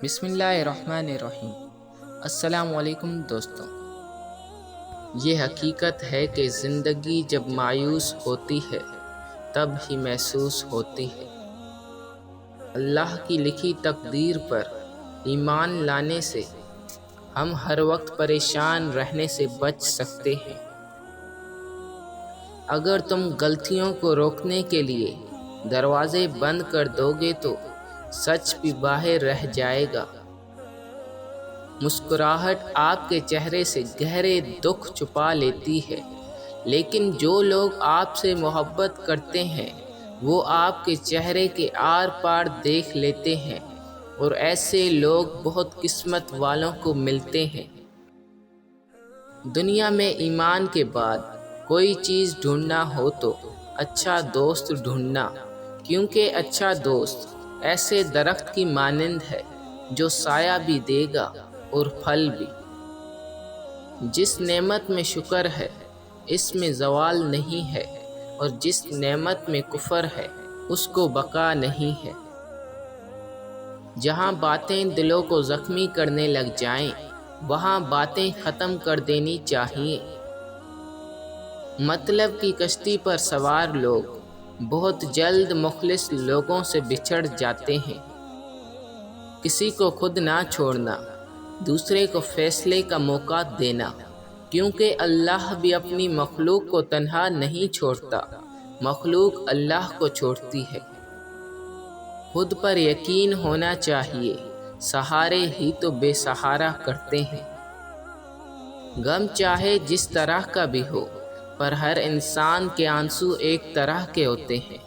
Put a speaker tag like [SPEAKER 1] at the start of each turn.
[SPEAKER 1] بسم اللہ الرحمن الرحیم۔ السلام علیکم دوستوں۔ یہ حقیقت ہے کہ زندگی جب مایوس ہوتی ہے تب ہی محسوس ہوتی ہے۔ اللہ کی لکھی تقدیر پر ایمان لانے سے ہم ہر وقت پریشان رہنے سے بچ سکتے ہیں۔ اگر تم غلطیوں کو روکنے کے لیے دروازے بند کر دو گے تو سچ بھی باہر رہ جائے گا۔ مسکراہٹ آپ کے چہرے سے گہرے دکھ چھپا لیتی ہے، لیکن جو لوگ آپ سے محبت کرتے ہیں وہ آپ کے چہرے کے آر پار دیکھ لیتے ہیں، اور ایسے لوگ بہت قسمت والوں کو ملتے ہیں۔ دنیا میں ایمان کے بعد کوئی چیز ڈھونڈنا ہو تو اچھا دوست ڈھونڈنا، کیونکہ اچھا دوست ایسے درخت کی مانند ہے جو سایہ بھی دے گا اور پھل بھی۔ جس نعمت میں شکر ہے اس میں زوال نہیں ہے، اور جس نعمت میں کفر ہے اس کو بقا نہیں ہے۔ جہاں باتیں دلوں کو زخمی کرنے لگ جائیں وہاں باتیں ختم کر دینی چاہیے۔ مطلب کی کشتی پر سوار لوگ بہت جلد مخلص لوگوں سے بچھڑ جاتے ہیں۔ کسی کو خود نہ چھوڑنا، دوسرے کو فیصلے کا موقع دینا، کیونکہ اللہ بھی اپنی مخلوق کو تنہا نہیں چھوڑتا، مخلوق اللہ کو چھوڑتی ہے۔ خود پر یقین ہونا چاہیے، سہارے ہی تو بے سہارا کرتے ہیں۔ غم چاہے جس طرح کا بھی ہو، پر ہر انسان کے آنسو ایک طرح کے ہوتے ہیں۔